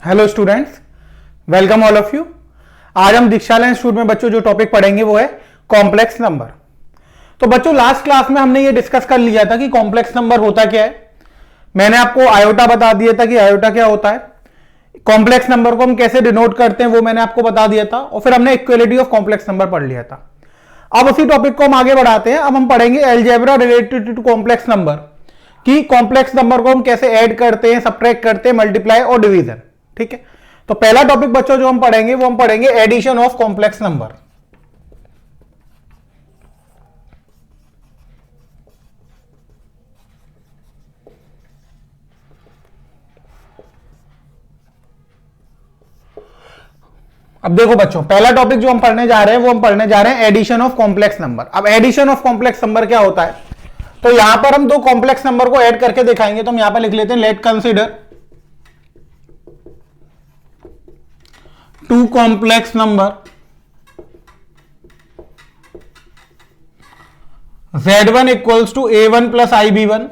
Hello students, welcome all of you. आज हम दीक्षालय institute में बच्चों जो टॉपिक पढ़ेंगे वो है कॉम्प्लेक्स नंबर। तो बच्चों लास्ट क्लास में हमने ये डिस्कस कर लिया था कि कॉम्प्लेक्स नंबर होता क्या है। मैंने आपको आयोटा बता दिया था कि आयोटा क्या होता है, कॉम्प्लेक्स नंबर को हम कैसे डिनोट करते हैं वो मैंने आपको बता दिया था, और फिर हमने इक्वलिटी ऑफ कॉम्प्लेक्स नंबर पढ़ लिया था। अब उसी टॉपिक को हम आगे बढ़ाते हैं। अब हम पढ़ेंगे algebra related to complex number, कि कॉम्प्लेक्स नंबर को हम कैसे ऐड करते हैं, सब्ट्रैक्ट करते हैं, मल्टीप्लाई और डिवीजन। ठीक है, तो पहला टॉपिक बच्चों जो हम पढ़ेंगे वो हम पढ़ेंगे एडिशन ऑफ कॉम्प्लेक्स नंबर। अब देखो बच्चों, पहला टॉपिक जो हम पढ़ने जा रहे हैं वो हम पढ़ने जा रहे हैं एडिशन ऑफ कॉम्प्लेक्स नंबर। अब एडिशन ऑफ कॉम्प्लेक्स नंबर क्या होता है, तो यहां पर हम दो कॉम्प्लेक्स नंबर को ऐड करके दिखाएंगे। तो हम यहां पर लिख लेते हैं let consider two complex number Z1 equals to A1 plus IB1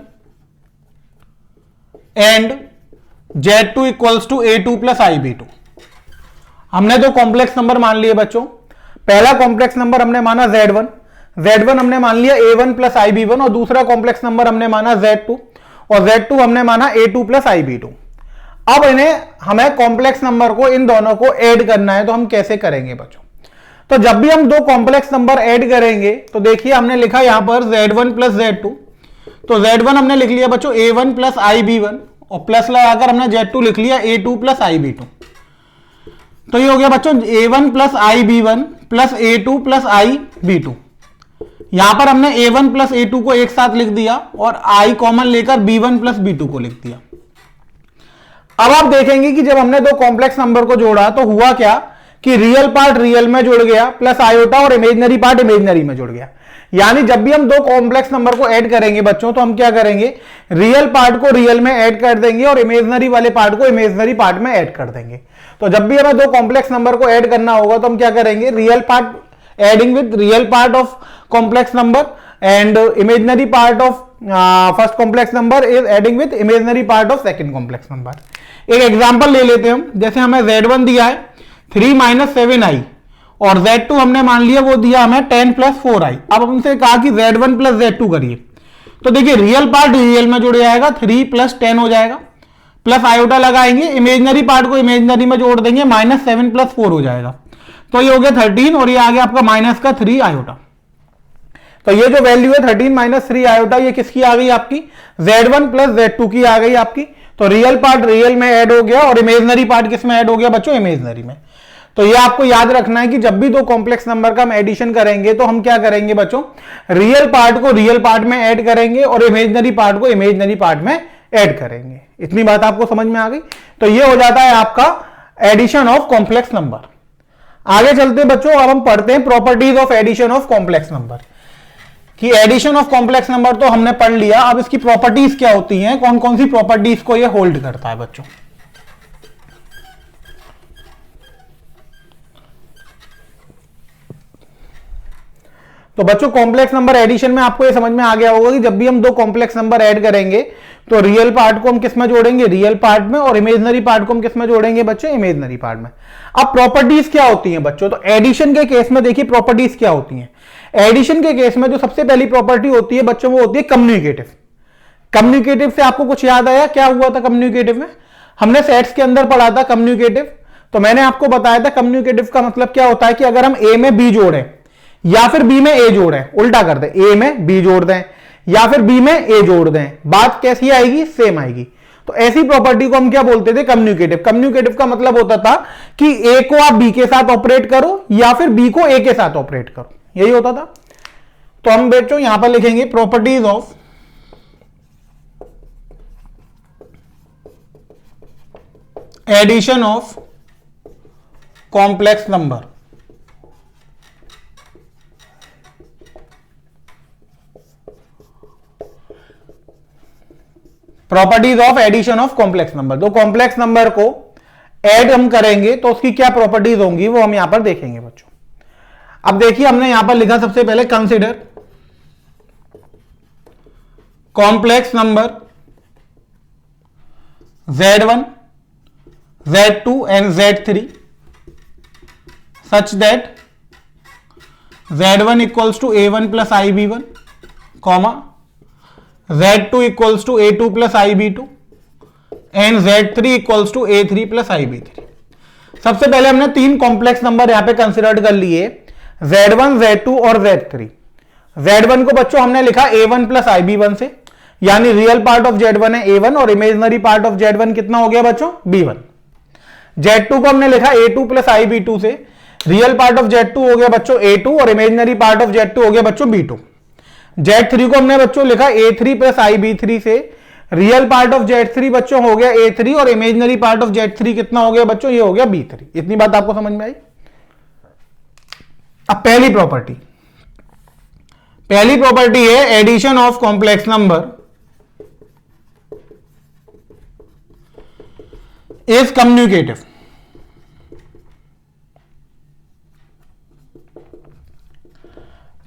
and Z2 equals to A2 plus IB2। हमने दो कॉम्प्लेक्स नंबर मान लिए बच्चों। पहला कॉम्प्लेक्स नंबर हमने माना Z1 हमने मान लिया A1 प्लस IB1, और दूसरा कॉम्प्लेक्स नंबर हमने माना Z2, और Z2 हमने माना A2 प्लस IB2। अब इन्हें हमें कॉम्प्लेक्स नंबर को, इन दोनों को ऐड करना है। तो हम कैसे करेंगे बच्चों, तो जब भी हम दो कॉम्प्लेक्स नंबर ऐड करेंगे तो देखिए हमने लिखा यहां पर Z1 प्लस Z2, तो Z1 हमने लिख लिया बच्चों A1 प्लस IB1, और प्लस लगाकर हमने Z2 लिख लिया A2 प्लस IB2। तो ये हो गया बच्चों A1 plus IB1 plus A2 plus IB2। यहां पर हमने A1 प्लस A2 को एक साथ लिख दिया और I कॉमन लेकर B1 प्लस B2 को लिख दिया। अब आप देखेंगे कि जब हमने दो कॉम्प्लेक्स नंबर को जोड़ा तो हुआ क्या कि रियल पार्ट रियल में जुड़ गया प्लस आयोटा, और इमेजिनरी पार्ट इमेजिनरी में जुड़ गया। यानी जब भी हम दो कॉम्प्लेक्स नंबर को ऐड करेंगे बच्चों, तो हम क्या करेंगे, रियल पार्ट को रियल में ऐड कर देंगे और इमेजिनरी वाले पार्ट को इमेजिनरी पार्ट में ऐड कर देंगे। तो जब भी हमें दो कॉम्प्लेक्स नंबर को ऐड करना होगा तो हम क्या करेंगे, real part adding with real part of complex number and imaginary part of first complex number is adding with imaginary part of second complex number. एक एग्जांपल ले लेते हैं हम। जैसे हमें Z1 दिया है 3 माइनस 7i, और Z2 हमने मान लिया वो दिया हमें 10 प्लस 4i। अब हमसे कहा कि Z1 प्लस Z2 करिए, तो देखिए रियल पार्ट रियल में जुड़ जाएगा, 3 प्लस 10 हो जाएगा, प्लस आयोटा लगाएंगे, इमेजिनरी पार्ट को इमेजिनरी में जोड़ देंगे, माइनस 7 प्लस 4 हो जाएगा। तो ये हो गया 13, और ये आ गया आपका माइनस का 3 आयोटा। तो ये जो वैल्यू है 13 माइनस 3 आयोटा, ये किसकी आ गई आपकी, Z1 प्लस Z2 की आ गई आपकी। तो रियल पार्ट रियल में ऐड हो गया और इमेजिनरी पार्ट किस में ऐड हो गया बच्चों, इमेजिनरी में। तो ये आपको याद रखना है कि जब भी दो कॉम्प्लेक्स नंबर का हम एडिशन करेंगे तो हम क्या करेंगे बच्चों, रियल पार्ट को रियल पार्ट में ऐड करेंगे और इमेजिनरी पार्ट को इमेजिनरी पार्ट में ऐड करेंगे। इतनी बात आपको समझ में आ गई। तो ये हो जाता है आपका एडिशन ऑफ कॉम्प्लेक्स नंबर। आगे चलते बच्चों, अब हम पढ़ते हैं properties of addition of complex number. कि एडिशन ऑफ कॉम्प्लेक्स नंबर तो हमने पढ़ लिया, अब इसकी प्रॉपर्टीज क्या होती हैं, कौन कौन सी प्रॉपर्टीज को ये होल्ड करता है बच्चों। तो बच्चों कॉम्प्लेक्स नंबर एडिशन में आपको ये समझ में आ गया होगा कि जब भी हम दो कॉम्प्लेक्स नंबर ऐड करेंगे तो रियल पार्ट को हम किस में जोड़ेंगे, रियल पार्ट में, और इमेजिनरी पार्ट को हम किस में जोड़ेंगे बच्चों, इमेजिनरी पार्ट में। अब प्रॉपर्टीज क्या होती हैं बच्चों, तो एडिशन के केस में देखिए प्रॉपर्टीज क्या होती हैं। एडिशन के केस में जो सबसे पहली प्रॉपर्टी होती है बच्चों वो होती है कम्युनिकेटिव। कम्युनिकेटिव से आपको कुछ याद आया, क्या हुआ था कम्युनिकेटिव में, हमने सेट्स के अंदर पढ़ा था कम्युनिकेटिव। तो मैंने आपको बताया था कम्युनिकेटिव का मतलब क्या होता है कि अगर हम ए में बी जोड़ें या फिर बी में ए जोड़ें, उल्टा कर दें, ए में बी जोड़ दें या फिर बी में ए जोड़ दें, बात कैसी आएगी, सेम आएगी। तो ऐसी प्रॉपर्टी को हम क्या बोलते थे, कम्युनिकेटिव। कम्युनिकेटिव का मतलब होता था कि ए को आप बी के साथ ऑपरेट करो या फिर बी को ए के साथ ऑपरेट करो, यही होता था। तो हम बच्चों यहां पर लिखेंगे properties of addition of complex number. Properties of addition of complex number, दो कॉम्प्लेक्स नंबर को ऐड हम करेंगे तो उसकी क्या प्रॉपर्टीज होंगी वो हम यहां पर देखेंगे बच्चों। अब देखिए हमने यहां पर लिखा सबसे पहले consider complex number Z1 Z2 and Z3 such that Z1 equals to A1 plus IB1, comma Z2 equals to A2 plus IB2 and Z3 equals to A3 plus IB3। सबसे पहले हमने तीन कॉम्प्लेक्स नंबर यहां पे consider कर लिए, Z1, Z2 और Z3। Z1 को बच्चों हमने लिखा A1 प्लस IB1 से, यानी रियल पार्ट ऑफ Z1 है A1 और इमेजिनरी पार्ट ऑफ Z1 कितना हो गया बच्चों B1। Z2 को हमने लिखा A2 प्लस IB2 से, रियल पार्ट ऑफ Z2 हो गया बच्चों A2 और इमेजिनरी पार्ट ऑफ Z2 हो गया बच्चों B2। Z3 को हमने बच्चों लिखा A3 प्लस IB3 से, रियल पार्ट ऑफ Z3 बच्चों हो गया A3 और इमेजिनरी पार्ट ऑफ Z3 कितना हो गया बच्चों, ये हो गया B3। इतनी बात आपको समझ में आई। अब पहली प्रॉपर्टी है addition of complex number is communicative.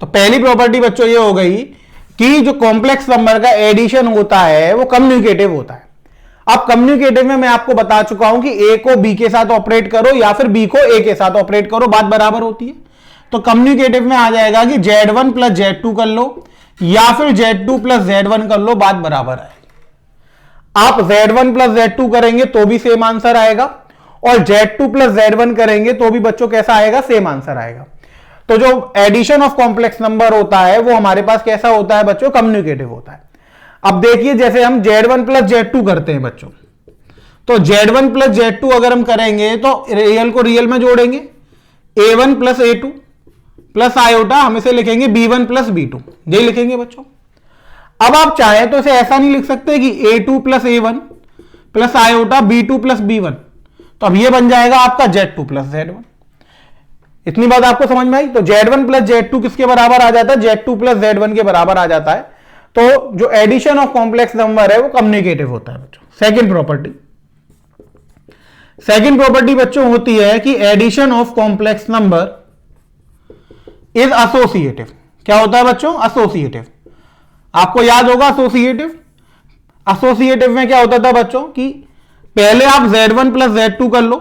तो पहली प्रॉपर्टी बच्चों ये हो गई कि जो कॉम्प्लेक्स नंबर का एडिशन होता है वो कम्युनिकेटिव होता है। अब कम्युनिकेटिव में मैं आपको बता चुका हूं कि ए को बी के साथ ऑपरेट करो या फिर बी को ए के साथ ऑपरेट करो, बात बराबर होती है। तो कम्युनिकेटिव में आ जाएगा कि Z1 प्लस Z2 कर लो या फिर Z2 प्लस Z1 कर लो, बात बराबर है। आप Z1 प्लस Z2 करेंगे तो भी सेम आंसर आएगा और Z2 प्लस Z1 करेंगे तो भी बच्चों कैसा आएगा, सेम आंसर आएगा। तो जो एडिशन ऑफ कॉम्प्लेक्स नंबर होता है वो हमारे पास कैसा होता है बच्चों, कम्युनिकेटिव होता है। अब देखिए जैसे हम Z1 प्लस Z2 करते हैं बच्चों, तो Z1 प्लस Z2 अगर हम करेंगे तो रियल को रियल में जोड़ेंगे, A1 plus A2 plus iota हम इसे लिखेंगे B1 प्लस B2, यही लिखेंगे बच्चों। अब आप चाहें तो इसे ऐसा नहीं लिख सकते कि A2 plus A1 plus iota B2 plus B1, तो अब ये बन जाएगा आपका Z2 प्लस Z1। इतनी बात आपको समझ में आई। तो Z1 प्लस Z2 किसके बराबर आ जाता है, Z2 प्लस Z1 के बराबर आ जाता है। तो जो एडिशन ऑफ कॉम्प्लेक्स नंबर है वो कम्युनिकेटिव होता है बच्चों। सेकंड प्रॉपर्टी बच्चों होती है कि addition of complex number is associative. क्या होता है बच्चों, एसोसिएटिव। आपको याद होगा एसोसिएटिव में क्या होता था बच्चों कि पहले आप Z1 प्लस Z2 कर लो,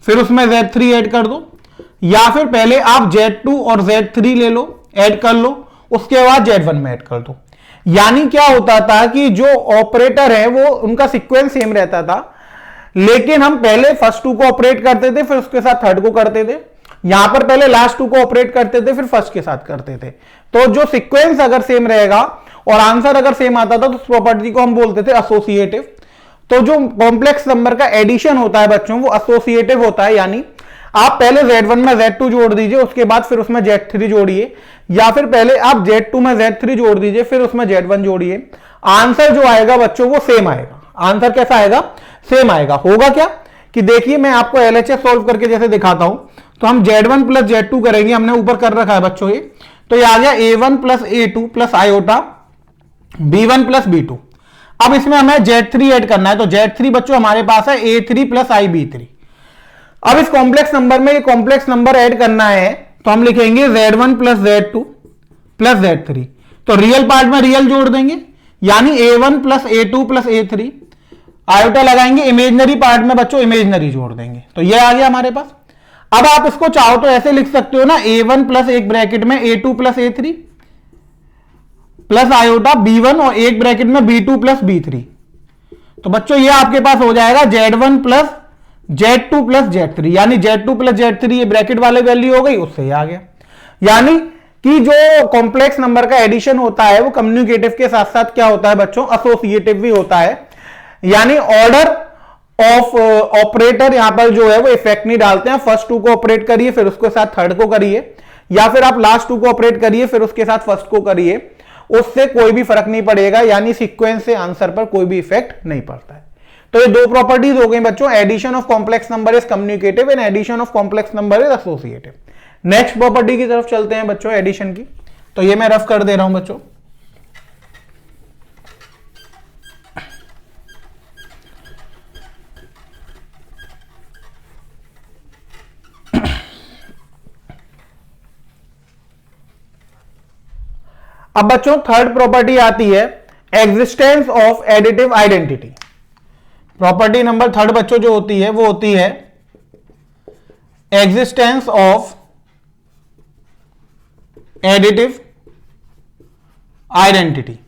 फिर उसमें Z3 ऐड कर दो, या फिर पहले आप Z2 और Z3 ले लो, ऐड कर लो, उसके बाद Z1 में ऐड कर दो। यानी क्या होता था कि जो ऑपरेटर है वो उनका सीक्वेंस सेम रहता था, लेकिन हम पहले फर्स्ट टू को ऑपरेट करते थे फिर उसके साथ थर्ड को करते थे। यहां पर पहले लास्ट टू को ऑपरेट करते थे फिर फर्स्ट के साथ करते थे। तो जो सीक्वेंस अगर सेम रहेगा और आंसर अगर सेम आता था तो उस प्रॉपर्टी को हम बोलते थे एसोसिएटिव। तो जो कॉम्प्लेक्स नंबर का एडिशन होता है बच्चों वो एसोसिएटिव होता है, यानी आप पहले Z1 में Z2 जोड़ दीजिए, उसके बाद फिर उसमें Z3 जोड़िए, या फिर पहले आप Z2 में Z3 जोड़ दीजिए फिर उसमें Z1 जोड़िए। आंसर जो आएगा बच्चों वो सेम आएगा। आंसर कैसा आएगा, सेम आएगा। होगा क्या कि देखिए मैं आपको LHS सॉल्व करके जैसे दिखाता हूं। तो हम Z1 प्लस Z2 करेंगे, हमने ऊपर कर रखा है बच्चों ये, तो ये आ गया A1 plus A2 plus iota B1 plus B2। अब इसमें हमें Z3 ऐड करना है, तो Z3 बच्चों हमारे पास है A3 प्लस IB3। अब इस कॉम्प्लेक्स नंबर में ये कॉम्प्लेक्स नंबर ऐड करना है तो हम लिखेंगे Z1 plus Z2 plus Z3। तो रियल पार्ट में रियल जोड़ देंगे, यानी A1 plus A2 plus A3, iota लगाएंगे, इमेजिनरी पार्ट में बच्चों इमेजिनरी जोड़ देंगे, तो ये आ गया हमारे पास। अब आप इसको चाहो तो ऐसे लिख सकते हो ना, A1 प्लस एक ब्रैकेट में A2 plus A3 plus iota B1 और एक ब्रैकेट में B2 प्लस B3। तो बच्चों ये आपके पास हो जाएगा Z1 plus Z2 plus Z3, यानी Z2 प्लस Z3 ये ब्रैकेट वाले वैल्यू हो गई, उससे ही आ गया। यानी कि जो कॉम्प्लेक्स नंबर का एडिशन होता है वो कम्युनिकेटिव के साथ साथ क्या होता है बच्चों, एसोसिएटिव भी होता है। यानी ऑर्डर ऑफ ऑपरेटर यहां पर जो है वो इफेक्ट नहीं डालते हैं। फर्स्ट टू को ऑपरेट करिए फिर उसके साथ थर्ड को करिए, या फिर आप लास्ट टू को ऑपरेट करिए फिर उसके साथ फर्स्ट को करिए, उससे कोई भी फर्क नहीं पड़ेगा। यानी सीक्वेंस से आंसर पर कोई भी इफेक्ट नहीं पड़ता है। तो ये दो प्रॉपर्टीज हो गई बच्चों, addition of complex number is communicative and addition of complex number is associative. Next property की तरफ चलते हैं बच्चों, एडिशन की। तो ये मैं रफ कर दे रहा हूं बच्चों। अब बच्चों थर्ड प्रॉपर्टी आती है existence of additive identity. Property number third बच्चों जो होती है वो होती है existence of additive identity.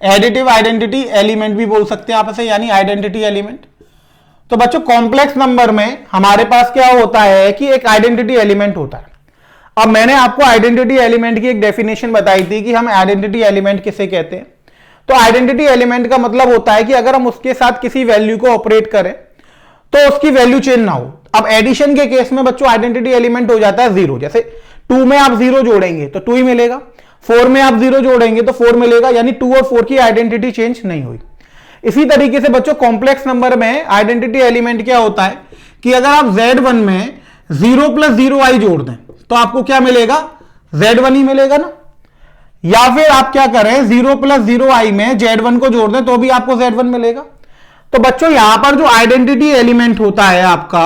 Additive identity element भी बोल सकते हैं आप इसे, यानी आइडेंटिटी एलिमेंट। तो बच्चों कॉम्प्लेक्स नंबर में हमारे पास क्या होता है कि एक आइडेंटिटी एलिमेंट होता है। अब मैंने आपको आइडेंटिटी एलिमेंट की एक डेफिनेशन बताई थी कि हम आइडेंटिटी एलिमेंट किसे कहते हैं। तो आइडेंटिटी एलिमेंट का मतलब होता है कि अगर हम उसके साथ किसी वैल्यू को ऑपरेट करें तो उसकी वैल्यू चेंज ना हो। अब एडिशन के केस में बच्चों आइडेंटिटी एलिमेंट हो जाता है जीरो। जैसे 2 में आप 0 जोड़ेंगे तो 2 ही मिलेगा, 4 में आप 0 जोड़ेंगे तो 4 मिलेगा, यानी 2 और 4 की आइडेंटिटी चेंज नहीं हुई। इसी तरीके से बच्चों कॉम्प्लेक्स नंबर में आइडेंटिटी एलिमेंट क्या होता है कि अगर आप Z1 में 0 + 0i जोड़ दें तो आपको क्या मिलेगा, Z1 ही मिलेगा ना। या फिर आप क्या करें, 0 + 0i में Z1 को जोड़ दें तो भी आपको Z1 मिलेगा। तो बच्चों यहां पर जो आइडेंटिटी एलिमेंट होता है आपका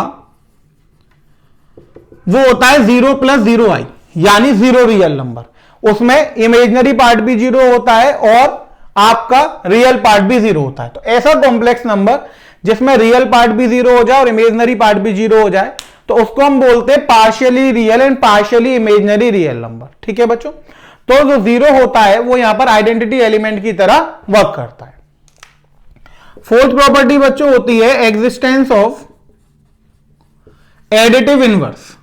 वो होता है 0 + 0i, यानी 0 रियल नंबर। उसमें इमेजिनरी पार्ट भी 0 होता है और आपका रियल पार्ट भी 0 होता है। तो ऐसा कॉम्प्लेक्स नंबर जिसमें रियल पार्ट भी 0 हो जाए और इमेजिनरी पार्ट भी 0 हो जाए तो उसको हम बोलते हैं partially real and partially imaginary real number. ठीक है बच्चों, तो जो 0 होता है वो यहां पर आइडेंटिटी एलिमेंट की तरह वर्क करता है। फोर्थ प्रॉपर्टी बच्चों होती है एग्जिस्टेंस ऑफ एडिटिव इनवर्स।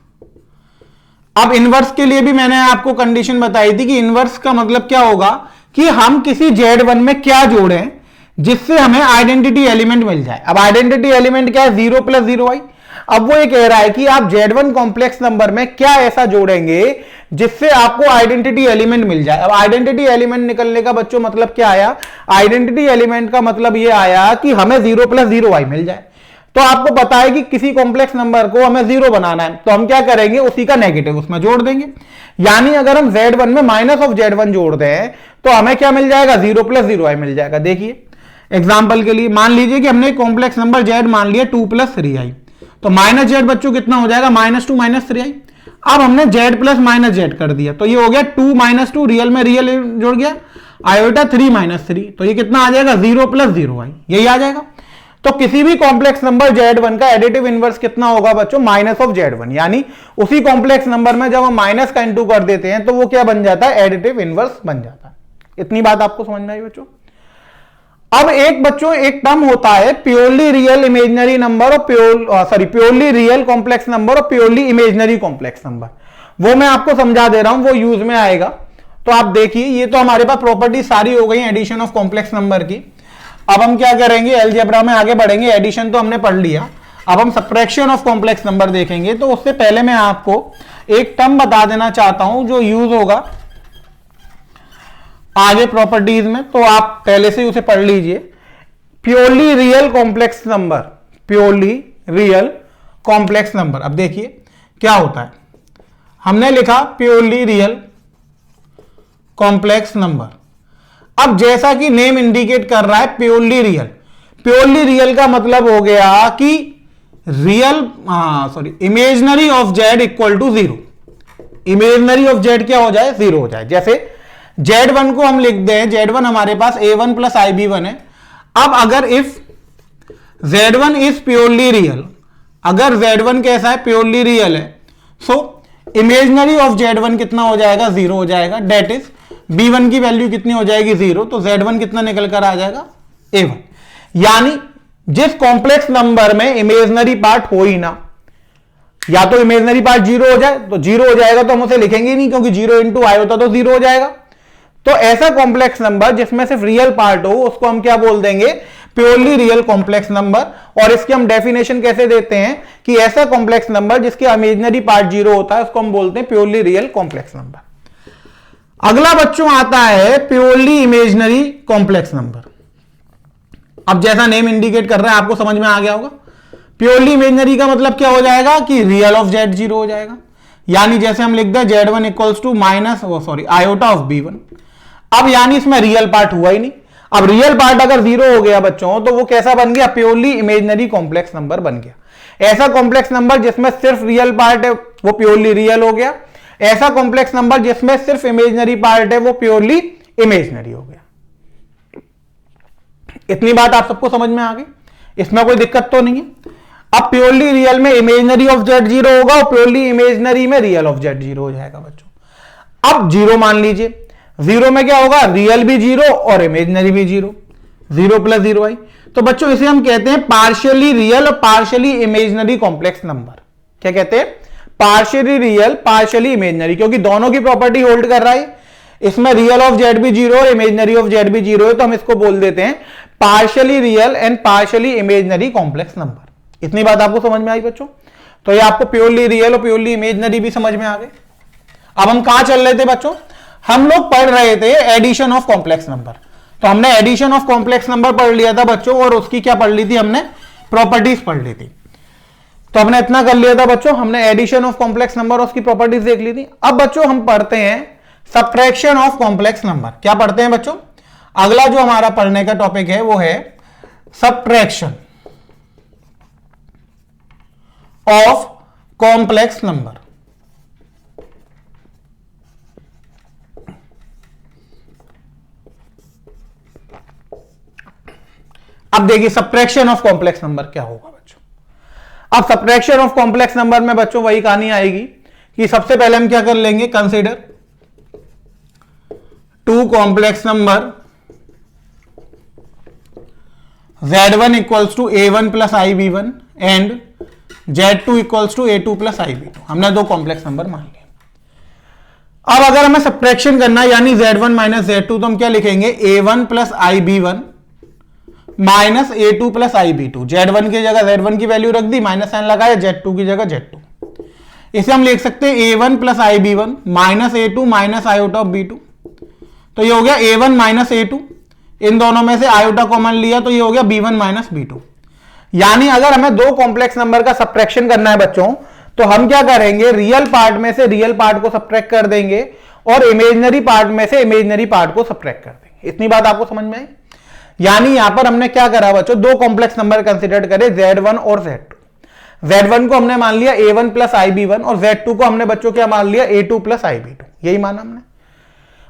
अब इनवर्स के लिए भी मैंने आपको कंडीशन बताई थी कि इनवर्स का मतलब क्या होगा कि हम किसी Z1 में क्या जोड़ें जिससे हमें आइडेंटिटी एलिमेंट मिल जाए। अब आइडेंटिटी एलिमेंट क्या है, 0 + 0i। अब वो ये कह रहा है कि आप Z1 कॉम्प्लेक्स नंबर में क्या ऐसा जोड़ेंगे जिससे आपको आइडेंटिटी एलिमेंट मिल जाए। अब आइडेंटिटी एलिमेंट निकलने का बच्चों मतलब क्या आया, आइडेंटिटी एलिमेंट का मतलब ये आया कि हमें 0 + 0i मिल जाए। तो आपको पता है कि किसी कॉम्प्लेक्स नंबर को हमें 0 बनाना है तो हम क्या करेंगे, उसी का नेगेटिव उसमें जोड़ देंगे। यानी अगर हम Z1 में -(Z1) जोड़ दें तो हमें क्या मिल जाएगा, 0 + 0i मिल जाएगा। देखिए एग्जांपल के लिए मान लीजिए कि हमने कॉम्प्लेक्स नंबर Z मान लिया 2 + 3i, तो -z बच्चों कितना हो जाएगा, -2 - 3i। अब हमने Z + -z कर दिया तो ये हो गया 2 - 2, रियल में रियल जुड़ गया, आयोटा 3 - 3, तो ये कितना आ जाएगा, 0 + 0i, यही आ जाएगा। तो किसी भी कॉम्प्लेक्स नंबर Z1 का एडिटिव इनवर्स कितना होगा बच्चों, -(Z1), यानी उसी कॉम्प्लेक्स नंबर में जब हम माइनस का इनटू कर देते हैं तो वो क्या बन जाता है, एडिटिव इनवर्स बन जाता है। इतनी बात आपको समझ में आई बच्चों। अब एक टर्म होता है प्योरली रियल इमेजिनरी नंबर और प्योरली रियल कॉम्प्लेक्स नंबर और प्योरली इमेजिनरी कॉम्प्लेक्स नंबर। वो मैं आपको समझा दे रहा हूं, वो यूज में आएगा। तो आप देखिए ये तो हमारे पास प्रॉपर्टी सारी हो गई एडिशन ऑफ कॉम्प्लेक्स नंबर की। अब हम क्या करेंगे, अलजेब्रा में आगे बढ़ेंगे। एडिशन तो हमने पढ़ लिया, अब हम सब्ट्रैक्शन ऑफ कॉम्प्लेक्स नंबर देखेंगे। तो उससे पहले मैं आपको एक टर्म बता देना चाहता हूं जो यूज होगा आगे प्रॉपर्टीज में, तो आप पहले से ही उसे पढ़ लीजिए। Purely real complex number, purely real complex number. अब देखिए क्या होता है, हमने लिखा प्योरली रियल कॉम्प्लेक्स नंबर। अब जैसा कि नेम इंडिकेट कर रहा है प्योरली रियल, प्योरली रियल का मतलब हो गया कि imaginary of Z = 0। Imaginary of Z क्या हो जाए, 0 हो जाए। जैसे Z1 को हम लिख दें, Z1 हमारे पास A1 + IB1 है। अब अगर if Z1 is purely real, अगर Z1 कैसा है, प्योरली रियल है, सो इमेजिनरी ऑफ Z1 कितना हो जाएगा, 0 हो जाएगा। डेट इज B1 की वैल्यू कितनी हो जाएगी, 0, तो Z1 कितना निकल कर आ जाएगा, A1। यानी जिस कॉम्प्लेक्स नंबर में इमेजिनरी पार्ट हो ही ना, या तो इमेजिनरी पार्ट 0 हो जाए, तो 0 हो जाएगा तो हम उसे लिखेंगे ही नहीं, क्योंकि 0 × i होता तो 0 हो जाएगा। तो ऐसा कॉम्प्लेक्स नंबर जिसमें सिर्फ रियल पार्ट हो उसको हम क्या बोल देंगे, प्योरली रियल कॉम्प्लेक्स नंबर। और इसकी हम डेफिनेशन कैसे देते हैं कि ऐसा कॉम्प्लेक्स नंबर जिसके इमेजिनरी पार्ट 0 होता है उसको हम बोलते हैं प्योरली रियल कॉम्प्लेक्स नंबर। अगला बच्चों आता है प्योरली इमेजिनरी कॉम्प्लेक्स नंबर। अब जैसा नेम इंडिकेट कर रहा है आपको समझ में आ गया होगा। प्योरली इमेजिनरी का मतलब क्या हो जाएगा कि रियल ऑफ Z 0 हो जाएगा। यानी जैसे हम लिख दें Z1 = आयोटा ऑफ B1। अब यानी इसमें रियल पार्ट हुआ ही नहीं। अब रियल पार्ट अगर 0 हो गया बच्चों तो वो कैसा बन गया, प्योरली इमेजिनरी कॉम्प्लेक्स नंबर बन गया। ऐसा कॉम्प्लेक्स नंबर जिसमें सिर्फ रियल पार्ट है वो प्योरली रियल हो गया। ऐसा कॉम्प्लेक्स नंबर जिसमें सिर्फ इमेजिनरी पार्ट है वो प्योरली इमेजिनरी हो गया। इतनी बात आप सबको समझ में आ गई। इसमें कोई दिक्कत तो नहीं है। अब प्योरली रियल में इमेजनरी ऑफ Z0 होगा और प्योरली इमेजनरी में रियल ऑफ Z0 हो जाएगा बच्चों। अब जीरो मान लीजिए, जीरो में क्या होगा, रियल भी जीरो और इमेजनरी भी जीरो, जीरो प्लस जीरो आई। तो बच्चों इसे हम कहते हैं पार्शियली रियल और पार्शियली इमेजनरी कॉम्प्लेक्स नंबर। क्या कहते हैं, पार्शियली रियल पार्शियली इमेजनरी, क्योंकि दोनों की प्रॉपर्टी होल्ड कर रहा है। इसमें रियल ऑफ जेड भी जीरो और इमेजनरी ऑफ जेड भी जीरो है, तो हम इसको बोल देते हैं partially real and partially imaginary complex number. इतनी बात आपको समझ में आई बच्चों? तो ये आपको प्योरली रियल और प्योरली इमेजनरी भी समझ में आ गए। अब हम कहां चल रहे थे बच्चों, हम लोग पढ़ रहे थे एडिशन ऑफ कॉम्प्लेक्स नंबर। तो हमने एडिशन ऑफ कॉम्प्लेक्स नंबर पढ़ लिया था बच्चों, और उसकी क्या पढ़ ली थी हमने, प्रॉपर्टीज पढ़ ली थी। तो हमने इतना कर लिया था बच्चों, हमने एडिशन ऑफ कॉम्प्लेक्स नंबर और उसकी प्रॉपर्टीज देख ली थी। अब बच्चों हम पढ़ते हैं सब्ट्रैक्शन ऑफ कॉम्प्लेक्स नंबर। क्या पढ़ते हैं बच्चों, अगला जो हमारा पढ़ने का टॉपिक है वो है सब्ट्रैक्शन ऑफ कॉम्प्लेक्स नंबर। अब देखिए सब्ट्रैक्शन ऑफ कॉम्प्लेक्स नंबर क्या होगा बच्चों। अब सब्ट्रैक्शन ऑफ कॉम्प्लेक्स नंबर में बच्चों वही कहानी आएगी कि सबसे पहले हम क्या कर लेंगे, consider two complex number Z1 equals to A1 plus IB1 and Z2 equals to A2 plus IB2। हमने दो कॉम्प्लेक्स नंबर मान लिए। अब अगर हमें सब्ट्रैक्शन करना है यानी Z1 माइनस Z2, तो हम क्या लिखेंगे, A1 plus IB1 minus A2 plus IB2। Z1 की जगह Z1 की वैल्यू रख दी, माइनस साइन लगाया, Z2 की जगह Z2। इसे हम लिख सकते हैं A1 plus IB1 minus A2 minus iota of B2। तो ये हो गया A1 माइनस A2, इन दोनों में से आयोटा कॉमन लिया तो ये हो गया B1 माइनस B2। यानी अगर हमें दो कॉम्प्लेक्स नंबर का सब्ट्रैक्शन करना है बच्चों, तो हम क्या करेंगे, रियल पार्ट में से रियल पार्ट को सब्ट्रैक्ट कर देंगे और इमेजनरी पार्ट में से इमेजनरी पार्ट को सब्ट्रैक्ट कर देंगे। इतनी बात आपको समझ में आई? यानी यहां पर हमने क्या करा बच्चों, दो कॉम्प्लेक्स नंबर कंसीडर करे, Z1 और Z2। Z1 को हमने मान लिया A1 प्लस IB1 और Z2 को हमने बच्चों क्या मान लिया, A2 प्लस IB2। यही माना हमने।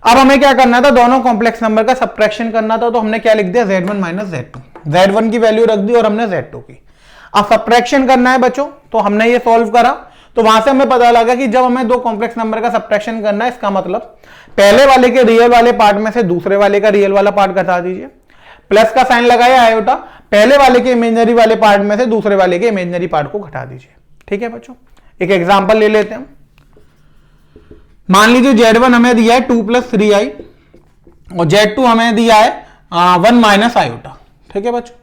अब हमें क्या करना था, दोनों कॉम्प्लेक्स नंबर का सब्ट्रैक्शन करना था, तो हमने क्या लिख दिया, Z1 माइनस Z2। Z1 की वैल्यू रख दी और हमने Z2 की। अब सब्ट्रैक्शन करना है बच्चों, तो हमने ये सॉल्व करा, तो वहां से हमें पता लगा कि जब हमें दो कॉम्प्लेक्स नंबर का सब्ट्रैक्शन करना है, इसका मतलब पहले वाले के रियल वाले पार्ट में से दूसरे वाले का रियल वाला पार्ट घटा दीजिए, प्लस का साइन लगाया आयोटा, पहले वाले के इमेजनरी वाले पार्ट में से दूसरे वाले के इमेजनरी पार्ट को घटा दीजिए। ठीक है बच्चों, एक एग्जांपल ले लेते हैं। मान लीजिए Z1 हमें दिया है 2 प्लस 3i और Z2 हमें दिया है 1 माइनस आयोटा। ठीक है बच्चों,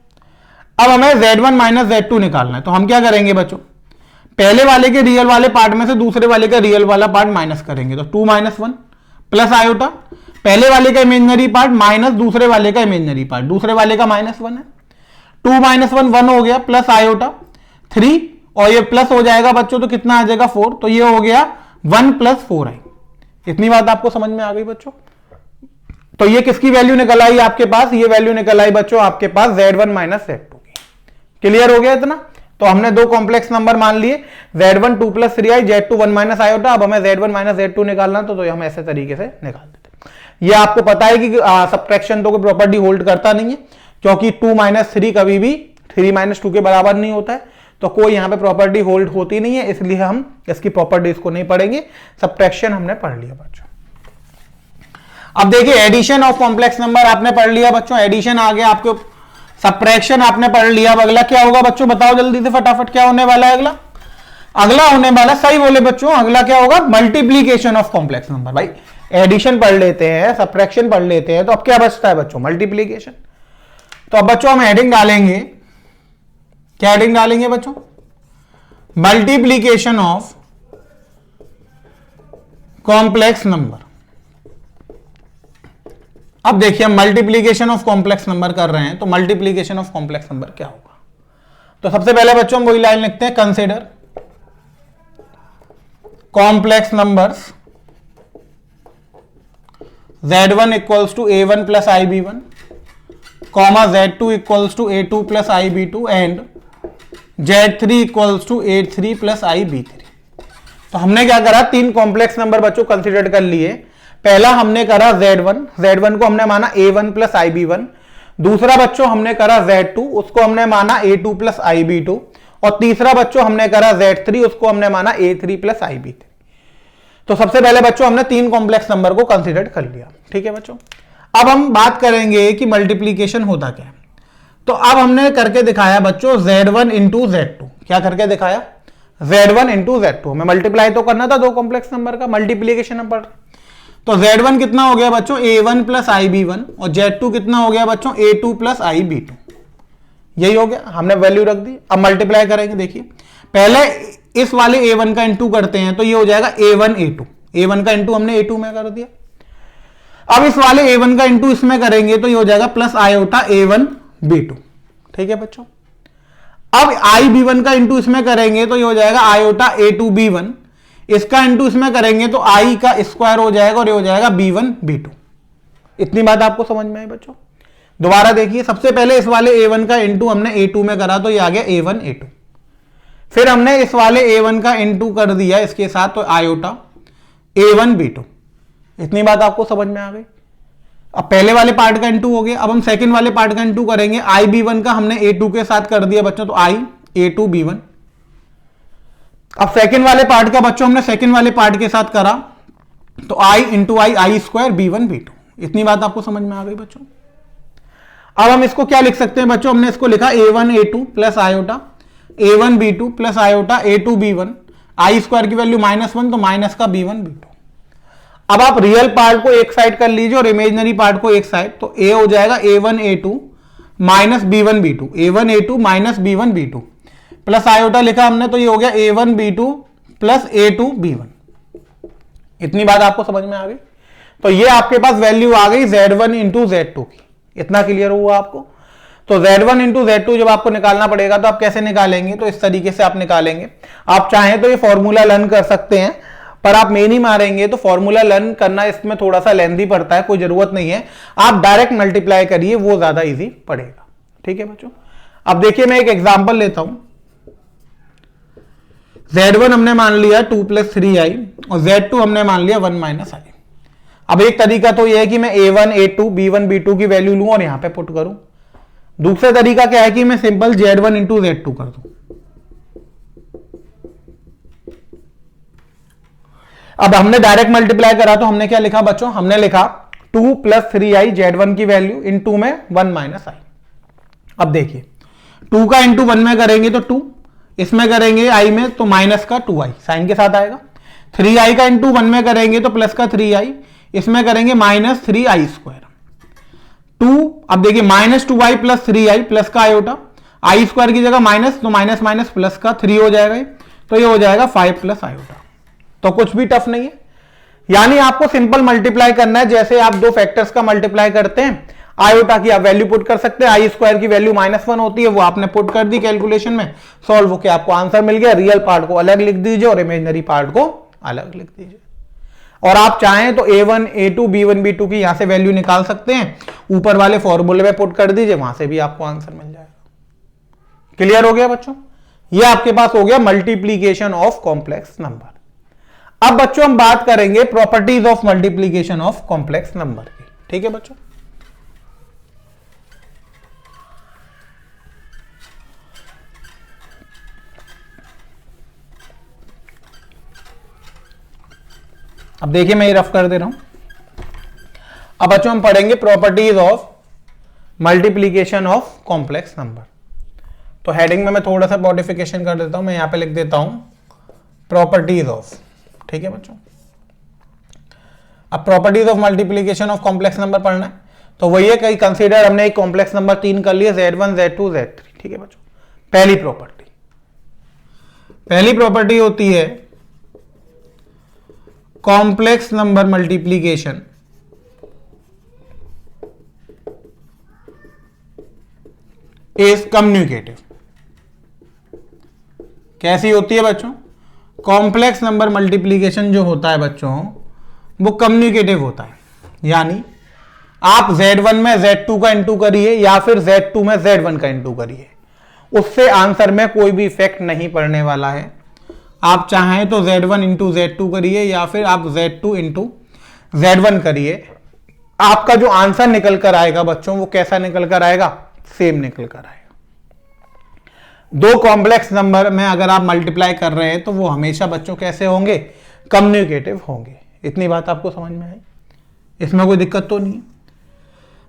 अब हमें Z1 माइनस Z2 निकालना है, तो हम क्या करेंगे बच्चों, पहले वाले के रियल वाले पार्ट में से दूसरे वाले का रियल वाला पार्ट माइनस करेंगे, तो 2 माइनस 1 प्लस आयोटा, पहले वाले का इमेजनरी पार्ट माइनस दूसरे वाले का इमेजनरी पार्ट, दूसरे वाले का माइनस 1 है, 2 माइनस 1 1 हो गया, प्लस आयोटा 3 और ये प्लस हो जाएगा बच्चों, तो कितना आ जाएगा 4, तो ये हो गया 1 प्लस 4i। इतनी बात आपको समझ में आ गई बच्चों? तो ये किसकी वैल्यू निकल आई आपके पास, ये वैल्यू निकल आई बच्चों आपके पास Z1 माइनस Z2 की। क्लियर हो गया इतना? तो हमने दो कॉम्प्लेक्स नंबर मान लिए, Z1 2 plus 3i, Z2 1 minus iota. अब हमें Z1 माइनस Z2 निकालना, तो हम ऐसे तरीके से निकाल देते। ये आपको पता है कि सब्ट्रैक्शन तो कोई प्रॉपर्टी होल्ड करता नहीं है, क्योंकि 2 माइनस 3 कभी भी 3 माइनस 2 के बराबर नहीं होता है, तो कोई यहां पे प्रॉपर्टी होल्ड होती नहीं है, इसलिए हम इसकी प्रॉपर्टीज को नहीं पढ़ेंगे। सब्ट्रैक्शन हमने पढ़ लिया बच्चों। अब देखिए एडिशन ऑफ कॉम्प्लेक्स नंबर आपने पढ़ लिया बच्चों, एडिशन आ गया आपको, सब्ट्रैक्शन आपने पढ़ लिया। अब अगला क्या होगा बच्चों, बताओ जल्दी से फटाफट, क्या होने वाला है अगला? अगला होने वाला, सही बोले बच्चों, अगला क्या होगा, मल्टीप्लीकेशन ऑफ कॉम्प्लेक्स नंबर। भाई एडिशन पढ़ लेते हैं, सब्ट्रैक्शन पढ़ लेते हैं, तो अब क्या बचता है बच्चों, मल्टीप्लीकेशन। तो अब बच्चों हम हेडिंग डालेंगे, क्या हेडिंग डालेंगे बच्चों, मल्टीप्लीकेशन ऑफ कॉम्प्लेक्स नंबर। अब देखिए हम मल्टीप्लीकेशन ऑफ कॉम्प्लेक्स नंबर कर रहे हैं, तो मल्टीप्लीकेशन ऑफ कॉम्प्लेक्स नंबर क्या होगा। तो सबसे पहले बच्चों हम वही लाइन लिखते हैं, consider complex numbers Z1 equals to A1 plus IB1, comma Z2 equals to A2 plus IB2 and Z3 equals to A3 plus IB3। तो हमने क्या करा, तीन कॉम्प्लेक्स नंबर बच्चों कंसीडर कर लिए। पहला हमने करा Z1 को हमने माना A1 प्लस IB1, दूसरा बच्चों हमने करा Z2, उसको हमने माना A2 प्लस IB2, और तीसरा बच्चों हमने करा Z3, उसको हमने माना A3 प्लस IB3। तो सबसे पहले बच्चों हमने 3 कॉम्प्लेक्स नंबर को कंसीडर कर लिया। ठीक है बच्चों, अब हम बात करेंगे कि मल्टीप्लीकेशन होता क्या है। तो अब हमने करके दिखाया बच्चों Z1 इंटू Z2। क्या करके दिखाया? Z1 into Z2। हमें मल्टीप्लाई तो करना था 2 कॉम्प्लेक्स नंबर का, मल्टीप्लीकेशन नंबर। तो Z1 कितना हो गया बच्चों? A1 प्लस IB1, और Z2 कितना हो गया बच्चों? A2 plus IB2। यही हो गया, हमने वैल्यू रख दी। अब मल्टीप्लाई करेंगे। देखिए पहले इस वाले A1 का इंटू करते हैं तो ये हो जाएगा A1 A2। A1 का इंटू हमने A2 में कर दिया। अब इस वाले A1 का इंटू इसमें करेंगे तो ये हो जाएगा प्लस आयोटा A1 B2। ठीक है बच्चों, अब IB1 का इंटू इसमें करेंगे तो ये हो जाएगा आयोटा A2 B1। इसका इंटू इसमें करेंगे तो I का स्क्वायर हो जाएगा और ये हो जाएगा B1 B2। इतनी बात आपको समझ में आई बच्चों? दोबारा देखिए, सबसे पहले इस वाले A1 का इंटू हमने A2 में करा तो ये आ गया A1 A2। फिर हमने इस वाले A1 का इंटू कर दिया इसके साथ तो आयोटा A1 B2। इतनी बात आपको समझ में आ गई? अब पहले वाले पार्ट का इंटू हो गया, अब हम सेकंड वाले पार्ट का इंटू करेंगे। IB1 का हमने A2 के साथ कर दिया बच्चों तो I A2 B1। अब सेकंड वाले पार्ट का बच्चों हमने सेकंड वाले पार्ट के साथ करा तो I into I square B1 B2। इतनी बात आपको समझ में आ गई बच्चों? अब हम इसको क्या लिख सकते हैं बच्चों? हमने इसको लिखा A1 A2 plus iota A1 B2 plus iota A2 B1। I square की वैल्यू -1 तो माइनस का B1 B2। अब आप रियल पार्ट को एक साइड कर लीजिए और इमेजिनरी पार्ट को एक साइड, तो A हो जाएगा A1 A2 minus B1 B2। A1 A2 minus B1 B2 plus iota लिखा हमने तो ये हो गया A1 B2 plus A2 B1। इतनी बात आपको समझ में आ गई? तो ये आपके पास वैल्यू आ गई Z1 इंटू Z2 की। इतना क्लियर हुआ आपको? तो Z1 इंटू Z2 जब आपको निकालना पड़ेगा तो आप कैसे निकालेंगे? तो इस तरीके से आप निकालेंगे। आप चाहें तो ये फॉर्मूला लर्न कर सकते हैं, पर आप मेन ही मारेंगे तो फॉर्मूला लर्न करना इसमें थोड़ा सा लेंथी पड़ता है, कोई जरूरत नहीं है। आप डायरेक्ट मल्टीप्लाई करिए, वो ज्यादा इजी पड़ेगा। ठीक है बच्चों, अब देखिए मैं एक एग्जांपल लेता हूं। Z1 हमने मान लिया 2 प्लस 3i और Z2 हमने मान लिया 1 माइनस i। अब एक तरीका तो यह है कि मैं A1 A2 B1 B2 की वैल्यू लूं और यहां पे पुट करूं। दूसरा तरीका क्या है कि मैं सिंपल Z1 इंटू Z2 कर दूं। अब हमने डायरेक्ट मल्टीप्लाई करा तो हमने क्या लिखा बच्चों? हमने लिखा 2 प्लस 3i Z1 की वैल्यू इंटू में 1 माइनस i। अब देखिए 2 का इंटू 1 में करेंगे तो 2, इसमें करेंगे i में तो माइनस का 2i साइन के साथ आएगा। 3i का इंटू 1 में करेंगे तो प्लस का 3i, इसमें करेंगे माइनस 3i स्क्वायर। 2, अब देखिए minus 2i plus 3i plus का आयोटा, i स्क्वायर की जगह माइनस तो माइनस माइनस प्लस का 3 हो जाएगा, तो ये हो जाएगा 5 प्लस आयोटा। तो कुछ भी टफ नहीं है, यानी आपको सिंपल मल्टीप्लाई करना है। जैसे आप दो फैक्टर्स का मल्टीप्लाई करते हैं, आयोटा की आप वैल्यू पुट कर सकते हैं, आई स्क्वायर की वैल्यू -1 होती है, वो आपने पुट कर दी कैलकुलेशन में, सॉल्व होकर आपको आंसर मिल गया। रियल पार्ट को अलग लिख दीजिए और इमेजिनरी पार्ट को अलग लिख दीजिए। और आप चाहें तो A1 A2 B1 B2 की यहां से वैल्यू निकाल सकते हैं, ऊपर वाले फॉर्मूले में पुट कर दीजिए, वहां से भी आपको आंसर मिल जाएगा। क्लियर हो गया बच्चों? ये आपके पास हो गया मल्टीप्लीकेशन ऑफ कॉम्प्लेक्स नंबर। अब बच्चों हम बात करेंगे properties of multiplication of complex number की। ठीक है बच्चों, अब देखिए मैं ये रफ कर दे रहा हूं। अब बच्चों हम पढ़ेंगे properties of multiplication of complex number. तो हेडिंग में मैं थोड़ा सा मॉडिफिकेशन कर देता हूं, मैं यहां पे लिख देता हूं प्रॉपर्टीज ऑफ। ठीक है बच्चों, अब properties of multiplication of complex number पढ़ना है, तो वही है कहीं कंसीडर हमने एक कॉम्प्लेक्स नंबर 3 कर लिए, Z1 Z2 Z3। ठीक है बच्चों, पहली प्रॉपर्टी होती है complex number multiplication is communicative. कैसी होती है बच्चों? कॉम्प्लेक्स नंबर मल्टीप्लीकेशन जो होता है बच्चों वो कम्युनिकेटिव होता है, यानी आप Z1 में Z2 का इंटू करिए या फिर Z2 में Z1 का इंटू करिए, उससे आंसर में कोई भी इफेक्ट नहीं पड़ने वाला है। आप चाहें तो Z1 इंटू Z2 करिए या फिर आप Z2 इंटू Z1 करिए, आपका जो आंसर निकल कर आएगा बच्चों वो कैसा निकल कर आएगा, सेम निकल कर आएगा। दो कॉम्प्लेक्स नंबर में अगर आप मल्टीप्लाई कर रहे हैं तो वो हमेशा बच्चों कैसे होंगे, कम्युनिकेटिव होंगे। इतनी बात आपको समझ में आई, इसमें कोई दिक्कत तो नहीं है।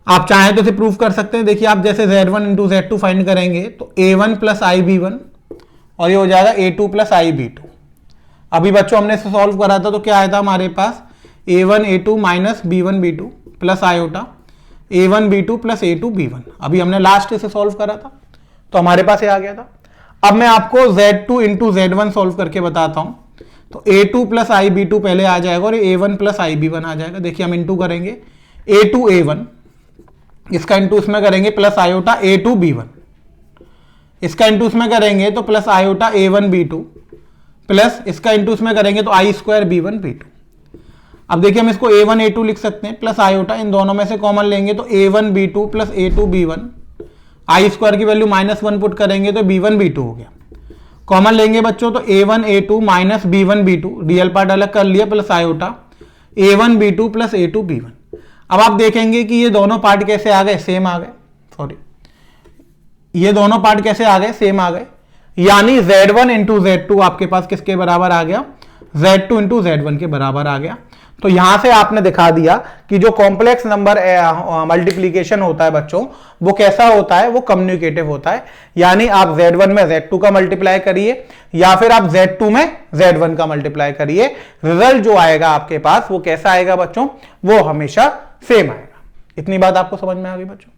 आप चाहें तो इसे प्रूफ कर सकते हैं। देखिए आप जैसे Z1 इंटू Z2 फाइंड करेंगे तो A1 प्लस IB1 और ये हो जाएगा A2 प्लस IB2। अभी बच्चों हमने इसे सॉल्व करा था तो क्या आया था हमारे पास, A1 A2 minus B1 B2 plus iota A1 B2 plus A2 B1। अभी हमने लास्ट इसे सॉल्व करा था तो हमारे पास ये आ गया था। अब मैं आपको Z2 इंटू Z1 सॉल्व करके बताता हूं। तो A2 प्लस IB2 पहले आ जाएगा और A1 प्लस IB1 आ जाएगा। देखिए हम इंटू करेंगे A2 A1, इसका इंटू इसमें करेंगे प्लस आयोटा A2 B1, इसका इंटू इसमें करेंगे तो plus iota A1 B2 plus इसका इंटू इसमें करेंगे तो आई स्क्वायर B1 B2। अब देखिए हम इसको A1 A2 लिख सकते हैं प्लस आयोटा, इन दोनों में से कॉमन लेंगे तो A1 B2 plus A2 B1, I square की वैल्यू -1 पुट करेंगे तो B1 B2 हो गया। कॉमन लेंगे बच्चों तो A1 A2 minus B1 B2, real part अलग कर लिया, plus iota A1 B2 plus A2 B1। अब आप देखेंगे कि ये दोनों पार्ट कैसे आ गए, सेम आ गए। सॉरी, ये दोनों पार्ट कैसे आ गए, सेम आ गए। यानी Z1 इंटू Z2 आपके पास किसके बराबर आ गया, Z2 इंटू Z1 के बराबर आ गया। तो यहां से आपने दिखा दिया कि जो कॉम्प्लेक्स नंबर मल्टीप्लीकेशन होता है बच्चों वो कैसा होता है, वो कम्युनिकेटिव होता है। यानी आप Z1 में Z2 का मल्टीप्लाई करिए या फिर आप Z2 में Z1 का मल्टीप्लाई करिए, रिजल्ट जो आएगा आपके पास वो कैसा आएगा बच्चों, वो हमेशा सेम आएगा। इतनी बात आपको समझ में आ गई बच्चों।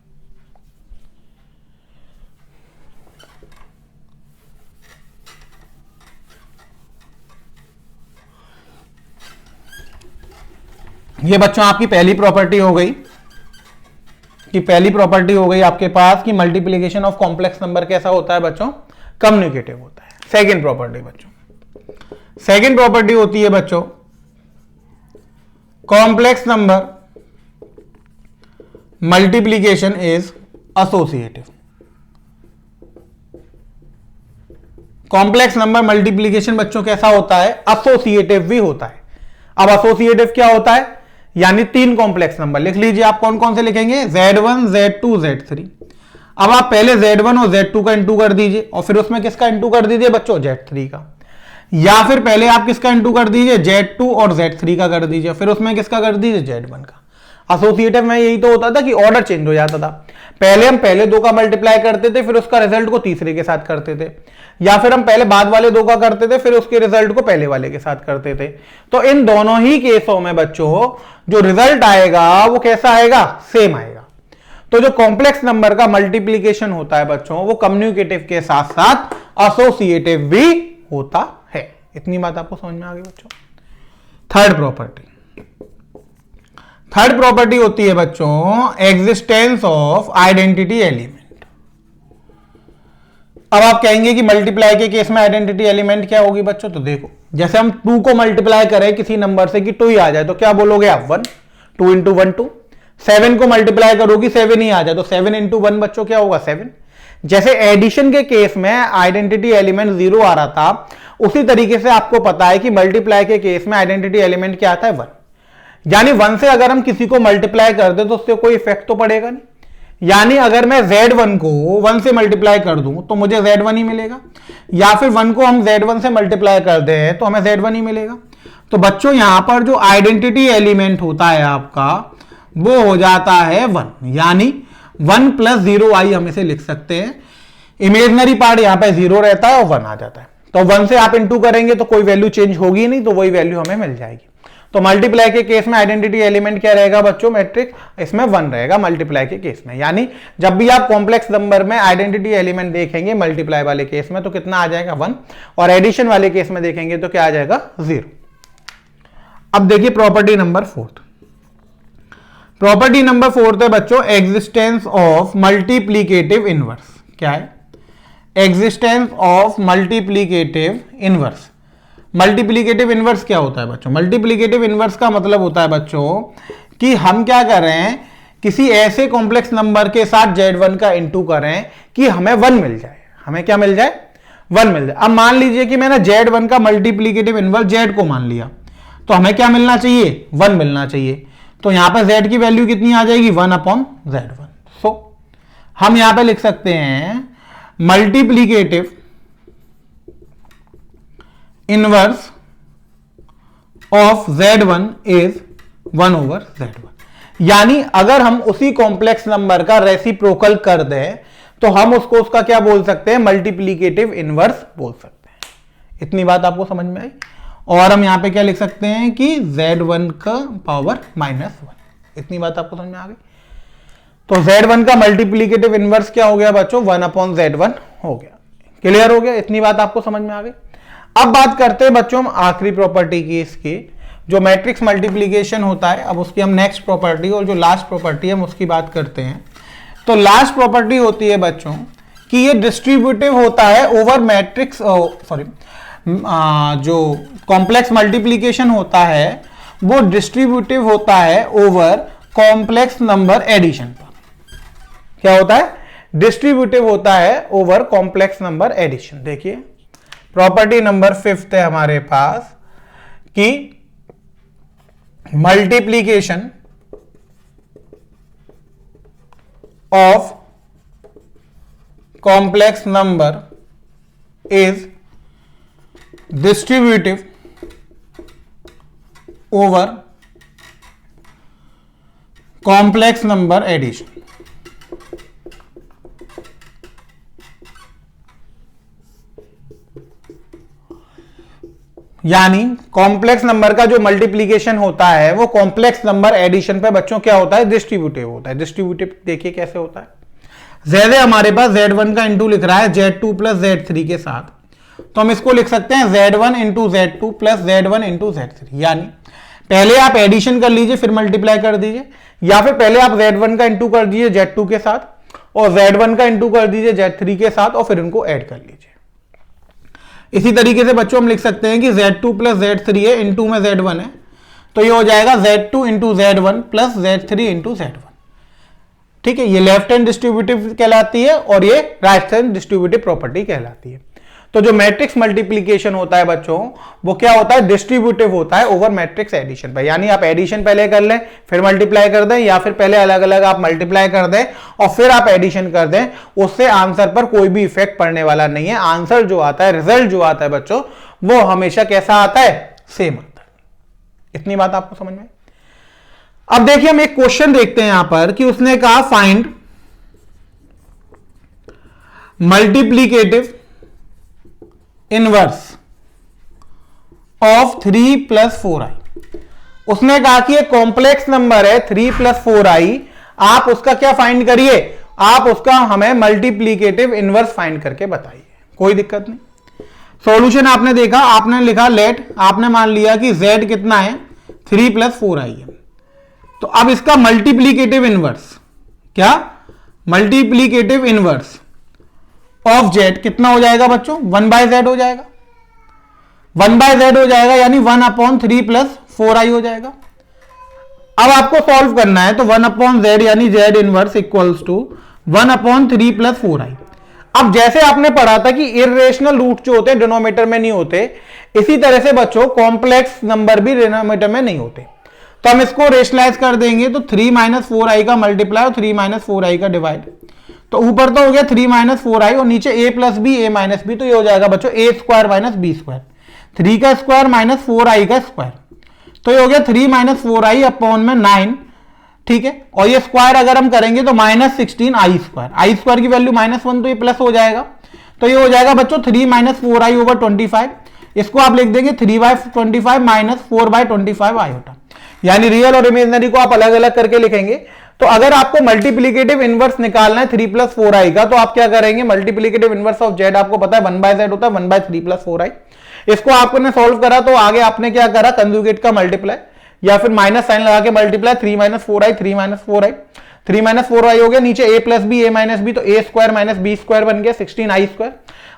ये बच्चों आपकी पहली प्रॉपर्टी हो गई कि पहली प्रॉपर्टी हो गई आपके पास कि मल्टीप्लिकेशन ऑफ कॉम्प्लेक्स नंबर कैसा होता है बच्चों, कम्युनिकेटिव होता है। सेकंड प्रॉपर्टी बच्चों, सेकंड प्रॉपर्टी होती है बच्चों complex number multiplication is associative. Complex number multiplication बच्चों कैसा होता है, एसोसिएटिव भी होता है। अब एसोसिएटिव क्या होता है, यानी तीन कॉम्प्लेक्स नंबर लिख लीजिए। आप कौन कौन से लिखेंगे, Z1 Z2 Z3। अब आप पहले Z1 और Z2 का इंटू कर दीजिए और फिर उसमें किसका इंटू कर दीजिए बच्चों, Z3 का। या फिर पहले आप किसका इंटू कर दीजिए, Z2 और Z3 का कर दीजिए, फिर उसमें किसका कर दीजिए, Z1 का। एसोसिएटिव में यही तो होता था कि ऑर्डर चेंज हो जाता था। पहले हम पहले दो का मल्टीप्लाई करते थे फिर उसका रिजल्ट को तीसरे के साथ करते थे, या फिर हम पहले बाद वाले दो का करते थे फिर उसके रिजल्ट को पहले वाले के साथ करते थे। तो इन दोनों ही केसों में बच्चों जो रिजल्ट आएगा वो कैसा आएगा, सेम आएगा। तो जो कॉम्प्लेक्स नंबर का मल्टीप्लीकेशन होता है बच्चों वो कम्युनिकेटिव के साथ साथ एसोसिएटिव भी होता है। इतनी बात आपको समझ में आ गई बच्चों। थर्ड प्रॉपर्टी, थर्ड प्रॉपर्टी होती है बच्चों एग्जिस्टेंस ऑफ आइडेंटिटी एलिमेंट। अब आप कहेंगे कि मल्टीप्लाई के केस में आइडेंटिटी एलिमेंट क्या होगी बच्चों, तो देखो जैसे हम 2 को मल्टीप्लाई करें किसी नंबर से कि 2 ही आ जाए तो क्या बोलोगे आप, 1, 2 इंटू 1 2। 7 को मल्टीप्लाई करोगी 7 ही आ जाए तो 7 इंटू 1 बच्चों क्या होगा, 7। जैसे एडिशन के केस में आइडेंटिटी एलिमेंट 0 आ रहा था, उसी तरीके से आपको पता है कि मल्टीप्लाई के केस में आइडेंटिटी एलिमेंट क्या आता है, 1। यानी 1 से अगर हम किसी को मल्टीप्लाई कर दे तो उससे कोई इफेक्ट तो पड़ेगा नहीं। यानी अगर मैं Z1 को 1 से मल्टीप्लाई कर दूं तो मुझे Z1 ही मिलेगा, या फिर 1 को हम Z1 से मल्टीप्लाई कर दें तो हमें Z1 ही मिलेगा। तो बच्चों यहां पर जो आइडेंटिटी एलिमेंट होता है आपका वो हो जाता है 1, यानी 1 प्लस 0i हम इसे लिख सकते हैं। इमेजनरी पार्ट यहां पर 0 रहता है और 1 आ जाता है, तो 1 से आप इंटू करेंगे तो कोई वैल्यू चेंज होगी नहीं, तो वही वैल्यू हमें मिल जाएगी। तो मल्टीप्लाई के केस में आइडेंटिटी एलिमेंट क्या रहेगा बच्चों, मैट्रिक्स इसमें 1 रहेगा मल्टीप्लाई के केस में। यानी जब भी आप कॉम्प्लेक्स नंबर में आइडेंटिटी एलिमेंट देखेंगे मल्टीप्लाई वाले केस में तो कितना आ जाएगा, 1, और एडिशन वाले केस में देखेंगे तो क्या आ जाएगा, 0। अब देखिए प्रॉपर्टी नंबर 4। प्रॉपर्टी नंबर 4 है बच्चों एग्जिस्टेंस ऑफ मल्टीप्लीकेटिव इनवर्स। क्या है, existence of multiplicative inverse. Multiplicative inverse क्या होता है बच्चों, मल्टीप्लीकेटिव इनवर्स का मतलब होता है बच्चों कि हम क्या कर रहे हैं, किसी ऐसे कॉम्प्लेक्स नंबर के साथ Z1 का इंटू करें कि हमें 1 मिल जाए। हमें क्या मिल जाए, 1 मिल जाए। अब मान लीजिए कि मैंने Z1 का मल्टीप्लीकेटिव इनवर्स Z को मान लिया, तो हमें क्या मिलना चाहिए, 1 मिलना चाहिए। तो यहां पर z की वैल्यू कितनी आ जाएगी 1/z1। सो हम यहां पे लिख सकते हैं multiplicative inverse of z1 is 1/z1। यानी अगर हम उसी कॉम्प्लेक्स नंबर का रेसिप्रोकल कर दें तो हम उसको उसका क्या बोल सकते हैं, मल्टीप्लीकेटिव इनवर्स बोल सकते हैं। इतनी बात आपको समझ में आई। और हम यहां पे क्या लिख सकते हैं कि z1 का पावर -1। इतनी बात आपको समझ में आ गई। तो z1 का मल्टीप्लीकेटिव इनवर्स क्या हो गया बच्चों, 1/z1 हो गया। क्लियर हो गया, इतनी बात आपको समझ में आ गई। अब बात करते हैं बच्चों हम आखिरी प्रॉपर्टी की, इसकी जो मैट्रिक्स मल्टीप्लीकेशन होता है। अब उसकी हम नेक्स्ट प्रॉपर्टी और जो लास्ट प्रॉपर्टी है हम उसकी बात करते हैं। तो लास्ट प्रॉपर्टी होती है बच्चों कि ये डिस्ट्रीब्यूटिव होता है ओवर मैट्रिक्स, जो कॉम्प्लेक्स मल्टीप्लीकेशन होता है वो डिस्ट्रीब्यूटिव होता है ओवर कॉम्प्लेक्स नंबर एडिशन पर। क्या होता है, डिस्ट्रीब्यूटिव होता है ओवर कॉम्प्लेक्स नंबर एडिशन। देखिए प्रॉपर्टी नंबर 5 है हमारे पास कि multiplication of complex number is distributive over complex number addition। यानी कॉम्प्लेक्स नंबर का जो मल्टीप्लीकेशन होता है वो कॉम्प्लेक्स नंबर एडिशन पे बच्चों क्या होता है, डिस्ट्रीब्यूटिव होता है। डिस्ट्रीब्यूटिव देखिए कैसे होता है, z हमारे पास z1 का इंटू लिख रहा है z2 प्लस z3 के साथ, तो हम इसको लिख सकते हैं z1 into z2 plus z1 into z3। यानी पहले आप एडिशन कर लीजिए फिर मल्टीप्लाई कर दीजिए, या फिर पहले आप z1 का इंटू कर दीजिए z2 के साथ और z1 का इंटू कर दीजिए z3 के साथ और फिर इनको ऐड कर लीजिए। इसी तरीके से बच्चों हम लिख सकते हैं कि z2 प्लस z3 है, इंटू में z1 है, तो ये हो जाएगा z2 into z1 plus z3 into z1। ठीक है, ये लेफ्ट हैंड डिस्ट्रीब्यूटिव कहलाती है और ये राइट हैंड डिस्ट्रीब्यूटिव प्रॉपर्टी कहलाती है। तो जो मैट्रिक्स मल्टीप्लीकेशन होता है बच्चों वो क्या होता है, डिस्ट्रीब्यूटिव होता है ओवर मैट्रिक्स एडिशन पर। यानी आप एडिशन पहले कर लें फिर मल्टीप्लाई कर दें, या फिर पहले अलग अलग आप मल्टीप्लाई कर दें और फिर आप एडिशन कर दें, उससे आंसर पर कोई भी इफेक्ट पड़ने वाला नहीं है। आंसर जो आता है, रिजल्ट जो आता है बच्चों, वो हमेशा कैसा आता है, सेम आता है। इतनी बात आपको समझ में। अब देखिए हम एक क्वेश्चन देखते हैं यहां पर कि उसने कहा find multiplicative inverse of 3 plus 4i। उसने कहा कि एक कॉम्प्लेक्स नंबर है 3 प्लस 4i, आप उसका क्या फाइंड करिए, आप उसका हमें मल्टीप्लीकेटिव इनवर्स फाइंड करके बताइए। कोई दिक्कत नहीं। सॉल्यूशन आपने देखा, आपने लिखा लेट, आपने मान लिया कि z कितना है 3 प्लस 4i है। तो अब इसका मल्टीप्लीकेटिव इनवर्स, क्या मल्टीप्लीकेटिव इनवर्स ऑफ z कितना हो जाएगा बच्चों, 1/z हो जाएगा। 1/z हो जाएगा यानी 1/3 प्लस 4i हो जाएगा। अब आपको सॉल्व करना है तो 1/z यानी z inverse equals to 1/3 plus 4i। अब जैसे आपने पढ़ा था कि इर्रेशनल रूट जो होते हैं डिनोमिनेटर में नहीं होते, इसी तरह से बच्चों कॉम्प्लेक्स नंबर भी डिनोमिनेटर में नहीं होते। तो हम इसको रेशनलाइज कर देंगे तो 3 - 4i का मल्टीप्लाई और 3 - 4i का डिवाइड। तो ऊपर तो हो गया 3 - 4i और नीचे a plus B a minus B, तो ये हो जाएगा बच्चों a square minus B square, 3 का स्क्वायर माइनस 4i का स्क्वायर, तो ये हो गया 3 - 4i अपॉन में 9। ठीक है, और ये स्क्वायर अगर हम करेंगे तो -16 i स्क्वायर, आई स्क्वायर की वैल्यू -1 तो ये प्लस हो जाएगा, तो ये हो जाएगा बच्चों 3 - 4i ओवर 25। इसको आप लिख देंगे 3/25 माइनस 4/25 आयोटा। यानी रियल और इमेजिनरी को आप अलग अलग करके लिखेंगे। तो अगर आपको मल्टीप्लीकेटिव इनवर्स निकालना है 3 प्लस 4i का, तो आप क्या करेंगे, मल्टीप्लीकेटिव इनवर्स ऑफ z आपको पता है 1/z होता है, 1/3 प्लस 4i। इसको आपने सॉल्व करा तो आगे आपने क्या करा, कंजुगेट का मल्टीप्लाई या फिर माइनस साइन लगा के मल्टीप्लाई, 3 - 4i 3 - 4i 3 - 4i हो गया, नीचे a plus B a minus B, तो a square minus B square बन गया 16i स्क्वायर।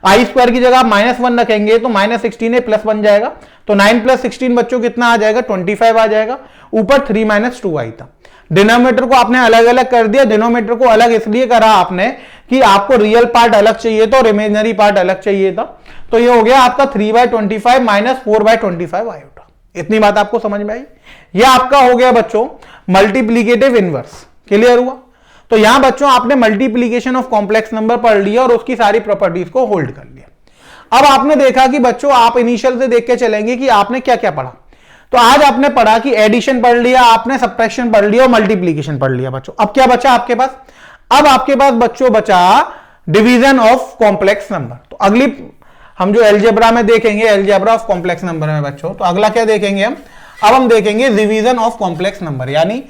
आई स्क्वायर की जगह आप -1 रखेंगे तो -16 प्लस बन जाएगा, तो 9 + 16 बच्चों कितना आ जाएगा, 25 आ जाएगा। ऊपर 3 - 2i था। डिनोमिनेटर को आपने अलग अलग कर दिया। डिनोमिनेटर को अलग इसलिए करा आपने कि आपको रियल पार्ट अलग चाहिए था और इमेजिनरी पार्ट अलग चाहिए था। तो ये हो गया आपका 3/25 माइनस 4/25 आयोटा। इतनी बात आपको समझ में आई। यह आपका हो गया बच्चों मल्टीप्लीकेटिव इनवर्स। क्लियर हुआ? तो यहां बच्चों आपने मल्टीप्लीकेशन ऑफ कॉम्प्लेक्स नंबर पढ़ लिया और उसकी सारी प्रॉपर्टीज को होल्ड कर लिया। अब आपने देखा कि बच्चों आप इनिशियल से देख के चलेंगे कि आपने क्या क्या पढ़ा। तो आज आपने पढ़ा कि एडिशन पढ़ लिया, आपने सब्ट्रैक्शन पढ़ लिया और मल्टीप्लीकेशन पढ़ लिया बच्चों। अब क्या बचा आपके पास? अब आपके पास बच्चों बचा डिवीजन ऑफ कॉम्प्लेक्स नंबर। तो अगली हम जो अलजेब्रा में देखेंगे, अलजेब्रा ऑफ कॉम्प्लेक्स नंबर में बच्चों, तो अगला क्या देखेंगे हम? अब हम देखेंगे डिवीजन ऑफ कॉम्प्लेक्स नंबर, यानी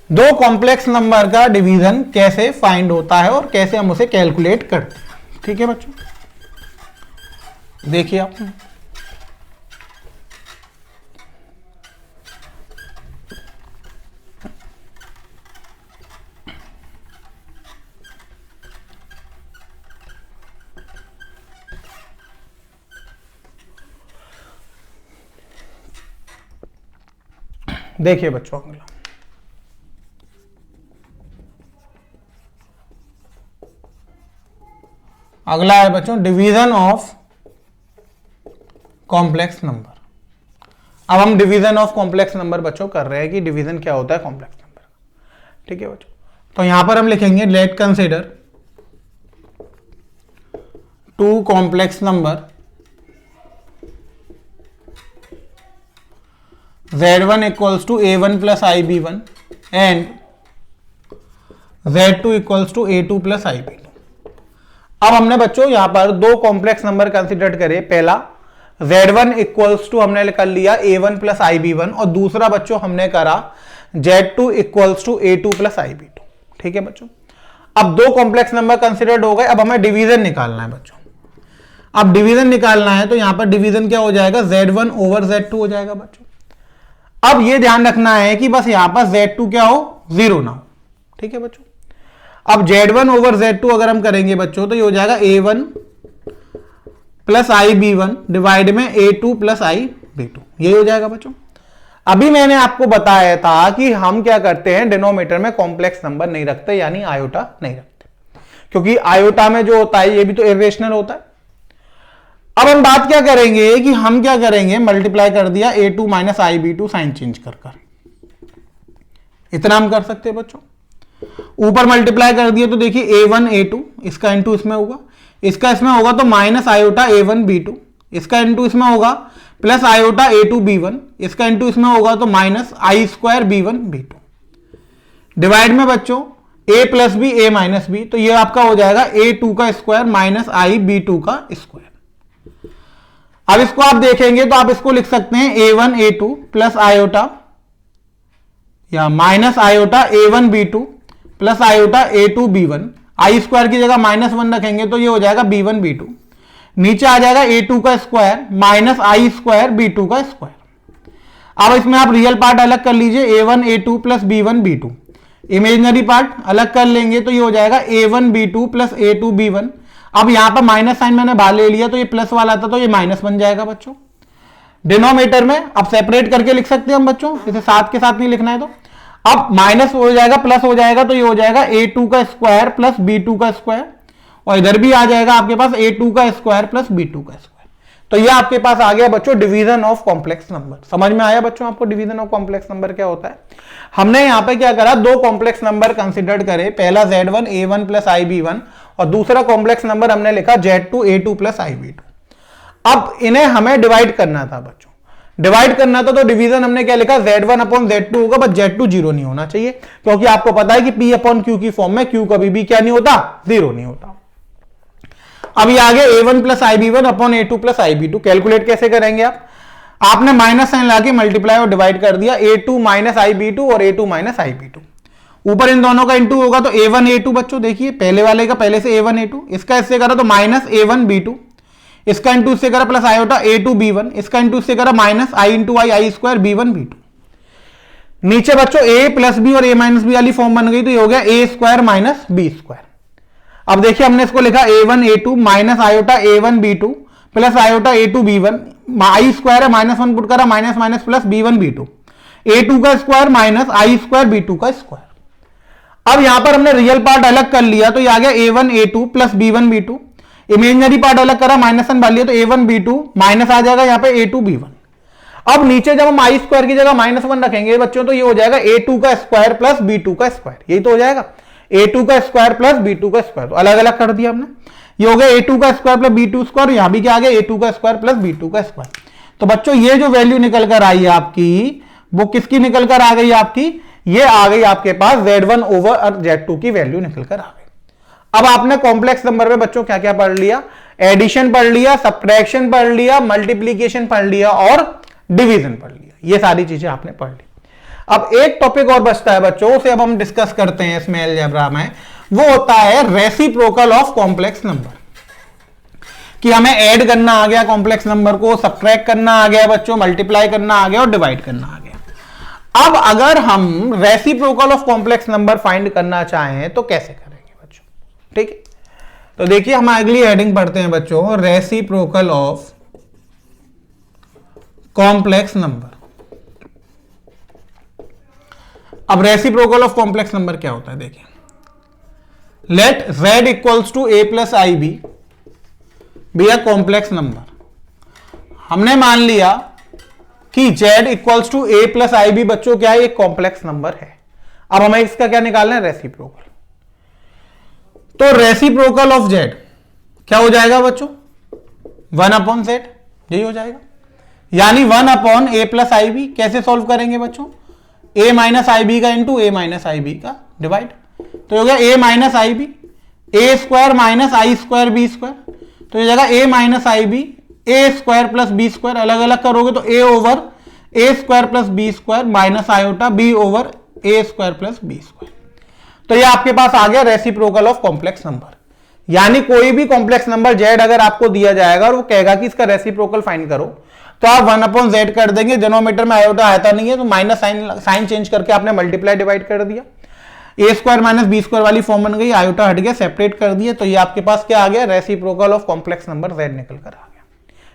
दो कॉम्प्लेक्स नंबर का डिवीजन कैसे फाइंड होता है और कैसे हम उसे कैलकुलेट करते हैं। ठीक है बच्चों, देखिए आप देखिए बच्चों, अगला है बच्चों डिवीजन ऑफ कॉम्प्लेक्स नंबर। अब हम डिवीजन ऑफ कॉम्प्लेक्स नंबर बच्चों कर रहे हैं कि डिवीजन क्या होता है कॉम्प्लेक्स नंबर का। ठीक है बच्चों, तो यहां पर हम लिखेंगे let consider two complex number Z1 equals to A1 plus IB1 and Z2 equals to A2 plus IB2। अब हमने बच्चों यहां पर दो कॉम्प्लेक्स नंबर कंसिडर करे। पहला Z1 इक्वल्स टू हमने कर लिया A1 प्लस IB1 और दूसरा बच्चों हमने करा Z2 equals to A2 plus IB2। ठीक है बच्चों, अब दो कॉम्प्लेक्स नंबर कंसिडर्ड हो गए। अब हमें डिवीजन निकालना है बच्चों। अब डिवीजन निकालना है तो यहां पर डिवीजन क्या हो जाएगा? Z1 ओवर Z2 हो जाएगा बच्चों। अब ये ध्यान रखना है कि बस यहां पर Z2 क्या हो? 0 ना हो। ठीक है बच्चों, अब Z1 ओवर Z2 अगर हम करेंगे बच्चों तो ये हो जाएगा A1 प्लस IB1 डिवाइड में A2 प्लस IB2, ये हो जाएगा बच्चों। अभी मैंने आपको बताया था कि हम क्या करते हैं, डिनोमिनेटर में कॉम्प्लेक्स नंबर नहीं रखते, यानी आयोटा नहीं रखते, क्योंकि आयोटा में जो होता है ये भी तो इरेशनल होता है। अब हम बात क्या करेंगे कि हम क्या करेंगे, मल्टीप्लाई कर दिया A2 minus IB2 sign change कर कर, इतना हम कर सकते हैं बच्चों। ऊपर मल्टीप्लाई कर दिया तो देखिए A1 A2, इसका इनटू इसमें होगा, इसका इसमें होगा तो माइनस आयोटा A1 B2, इसका इनटू इसमें होगा प्लस आयोटा A2 B1, इसका इनटू इसमें होगा तो minus I square B1 B2, divide में बच्चों A plus B A minus B, तो ये आपका हो जाएगा A2 का स्क्वायर माइनस IB2 का स्क्वायर। अब इसको आप देखेंगे तो आप इसको लिख सकते हैं A1 A2 प्लस आयोटा या minus iota A1 B2 plus iota A2 B1, I square की जगह -1 रखेंगे तो ये हो जाएगा B1 B2, नीचे आ जाएगा A2 का square minus I square B2 का स्क्वायर। अब इसमें आप रियल पार्ट अलग कर लीजिए, A1 A2 plus B1 B2, imaginary part अलग कर लेंगे तो ये हो जाएगा A1 B2 plus A2 B1। अब यहां पर माइनस साइन मैंने बाहर ले लिया तो ये प्लस वाला था तो ये माइनस बन जाएगा बच्चों डिनोमिनेटर में। अब सेपरेट करके लिख सकते हैं हम बच्चों, इसे साथ के साथ नहीं लिखना है तो। अब माइनस हो जाएगा प्लस हो जाएगा तो ये हो जाएगा A2 का स्क्वायर प्लस B2 का स्क्वायर, और इधर भी आ जाएगा आपके पास A2 का स्क्वायर प्लस B2 का स्क्वायर। तो ये आपके पास आ गया बच्चों डिवीजन ऑफ कॉम्प्लेक्स नंबर। समझ में आया बच्चों आपको डिवीजन ऑफ कॉम्प्लेक्स नंबर क्या होता है? हमने यहां पे क्या करा, दो कॉम्प्लेक्स नंबर कंसिडर्ड करे, पहला Z1 A1 प्लस IB1 और दूसरा कॉम्प्लेक्स नंबर हमने लिखा Z2 A2 प्लस IB2। अब इन्हें हमें डिवाइड करना था बच्चों, डिवाइड करना था तो डिवीजन हमने क्या लिखा, Z1 अपॉन Z2 होगा, बट Z2 जीरो नहीं होना चाहिए, क्योंकि आपको पता है कि P अपॉन Q की फॉर्म में Q कभी भी क्या नहीं होता, जीरो नहीं होता। अब ये आगे A1 plus IB1 upon A2 plus IB2, calculate कैसे करेंगे आप? आपने माइनस साइन लाके मल्टीप्लाई और डिवाइड कर दिया, A2 माइनस IB2 और A2 माइनस IB2, ऊपर इन दोनों का इंटू होगा तो A1 A2 बच्चों, देखिए पहले वाले का पहले से A1 A2, इसका इससे करा तो माइनस A1 B2, इसका इंटू इससे करा प्लस आयोटा A2 B1, इसका इंटू इससे करा minus I into I square B1 B2। नीचे बच्चों A प्लस बी और A माइनस बी वाली फॉर्म बन गई तो ये हो गया A square minus B square. अब देखिए हमने इसको लिखा A1 A2 minus iota A1 B2 plus iota A2 B1, I square है -1 पुट करा minus minus plus B1 B2, A2 का square minus I square B2 का स्क्वायर। अब यहां पर हमने रियल पार्ट अलग कर लिया तो ये आ गया A1 A2 plus B1 B2, imaginary part अलग करा -1 डाल लिया तो A1 B2 माइनस आ जाएगा यहाँ पे A2 B1। अब नीचे जब हम आई स्क्वायर की जगह -1 रखेंगे बच्चों, तो ये हो जाएगा a2 का स्क्वायर प्लस b2 का स्क्वायर, यही तो हो जाएगा a2 का स्क्वायर प्लस b2 का स्क्वायर। तो अलग अलग कर दिया हमने, ये हो गया a2 का स्क्वायर प्लस b2 स्क्वायर, यहां भी क्या आ गया a2 का स्क्वायर प्लस b2 का स्क्वायर। तो बच्चों ये जो वैल्यू निकल कर आई है आपकी, वो किसकी निकल कर आ गई आपकी, ये आ गई आपके पास z1 ओवर z2 की वैल्यू निकल कर आ गई। अब आपने कॉम्प्लेक्स नंबर में बच्चों क्या क्या पढ़ लिया, एडिशन पढ़ लिया, सब्ट्रैक्शन पढ़ लिया, मल्टीप्लीकेशन पढ़ लिया और डिवीजन पढ़ लिया, ये सारी चीजें आपने पढ़ ली। अब एक टॉपिक और बचता है बच्चों, उसे अब हम डिस्कस करते हैं इसमें अलजेब्रा में, वो होता है रेसिप्रोकल ऑफ कॉम्प्लेक्स नंबर। कि हमें ऐड करना आ गया कॉम्प्लेक्स नंबर को, सब्ट्रैक्ट करना आ गया बच्चों, मल्टीप्लाई करना आ गया और डिवाइड करना आ गया। अब अगर हम reciprocal of complex number find करना चाहें तो कैसे करेंगे बच्चों, ठीक है। तो देखिए हम अगली हेडिंग पढ़ते हैं बच्चों, रेसिप्रोकल ऑफ कॉम्प्लेक्स नंबर। अब रेसिप्रोकल ऑफ कॉम्प्लेक्स नंबर क्या होता है, देखिए, let z equals to a plus I B a complex number. हमने मान लिया कि z equals to a plus I B बच्चों क्या है, एक कॉम्प्लेक्स नंबर है। अब हमें इसका क्या निकालना है, रेसिप्रोकल। तो रेसिप्रोकल ऑफ z क्या हो जाएगा बच्चों, 1/z, यही हो जाएगा, यानी 1/a प्लस आई बी। कैसे सॉल्व करेंगे बच्चों, a माइनस आई बी का into a minus I B का डिवाइड, तो हो गया a minus I B, A square minus I square B square, तो ये जाएगा a minus I B, A square plus B square, अलग अलग करोगे तो a over A square plus B square minus iota b over A square plus B square. तो ये आपके पास आ गया रेसिप्रोकल ऑफ कॉम्प्लेक्स नंबर। यानी कोई भी कॉम्प्लेक्स नंबर z अगर आपको दिया जाएगा और वो कहेगा कि इसका रेसिप्रोकल फाइंड करो, तो आप 1/z कर देंगे, डिनोमिनेटर में आयोटा आता नहीं है तो माइनस साइन चेंज करके आपने मल्टीप्लाई डिवाइड कर दिया, ए स्क्वायर माइनस बी स्क्वायर वाली फॉर्म बन गई, आयोटा हट गया, सेपरेट कर दिया, तो ये आपके पास क्या आ गया, reciprocal of complex number z निकल कर आ गया।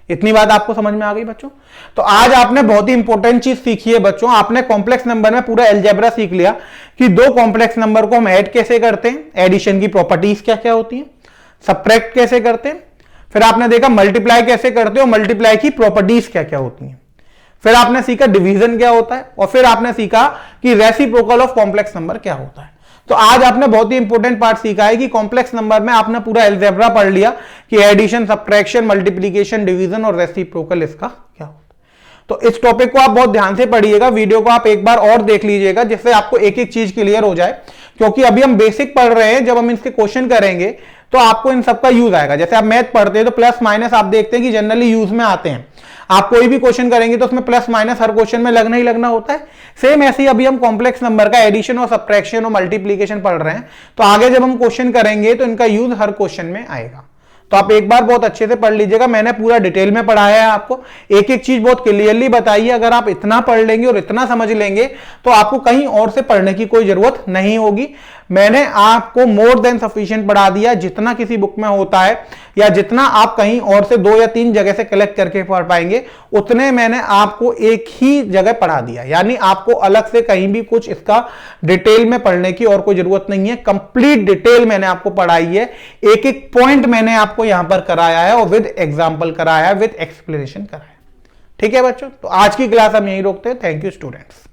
इतनी बात आपको समझ में आ गई बच्चों। तो आज आपने बहुत ही इंपॉर्टेंट चीज सीखी है बच्चों, आपने कॉम्प्लेक्स नंबर में पूरा अलजेब्रा सीख लिया कि दो कॉम्प्लेक्स नंबर को हम ऐड कैसे करते हैं, एडिशन की प्रॉपर्टीज क्या क्या होती है, सब्ट्रैक्ट कैसे करते हैं, फिर आपने देखा मल्टीप्लाई कैसे करते हो, मल्टीप्लाई की प्रॉपर्टीज क्या क्या होती हैं, फिर आपने सीखा डिवीजन क्या होता है, और फिर आपने सीखा कि रेसिप्रोकल ऑफ कॉम्प्लेक्स नंबर क्या होता है। तो आज आपने बहुत ही इंपॉर्टेंट पार्ट सीखा है कि कॉम्प्लेक्स नंबर में आपने पूरा अलजेब्रा पढ़ लिया कि एडिशन, सब्ट्रैक्शन, मल्टीप्लिकेशन, डिवीजन और रेसिप्रोकल इसका क्या होता है। तो इस टॉपिक को आप बहुत ध्यान से पढ़िएगा, वीडियो को आप एक बार और देख लीजिएगा जिससे आपको एक एक चीज क्लियर हो जाए, क्योंकि अभी हम बेसिक पढ़ रहे हैं, जब हम इसके क्वेश्चन करेंगे तो आपको इन सबका यूज आएगा। जैसे आप मैथ पढ़ते हैं तो प्लस माइनस आप देखते हैं कि जनरली यूज में आते हैं, आप कोई भी क्वेश्चन करेंगे तो उसमें प्लस माइनस हर क्वेश्चन में लगना ही लगना होता है। सेम ऐसे ही अभी हम कॉम्प्लेक्स नंबर का एडिशन और सब्ट्रैक्शन और मल्टीप्लिकेशन पढ़ रहे हैं, तो आगे जब हम क्वेश्चन करेंगे तो इनका यूज हर क्वेश्चन में आएगा। तो आप एक बार बहुत अच्छे से पढ़ लीजिएगा, मैंने पूरा डिटेल में पढ़ाया है आपको, एक एक चीज बहुत क्लियरली बताई है। अगर आप इतना पढ़ लेंगे और इतना समझ लेंगे तो आपको कहीं और से पढ़ने की कोई जरूरत नहीं होगी। मैंने आपको मोर देन सफिशिएंट पढ़ा दिया, जितना किसी बुक में होता है या जितना आप कहीं और से 2 या 3 जगह से कलेक्ट करके पढ़ पाएंगे, उतने मैंने आपको एक ही जगह पढ़ा दिया। यानी आपको अलग से कहीं भी कुछ इसका डिटेल में पढ़ने की और कोई जरूरत नहीं है, कंप्लीट डिटेल मैंने आपको पढ़ाई है, एक एक पॉइंट मैंने आपको यहां पर कराया है और विद एग्जाम्पल कराया है, विद एक्सप्लेनेशन कराया है। ठीक है बच्चों, तो आज की क्लास हम यहीं रोकते हैं। Thank you students.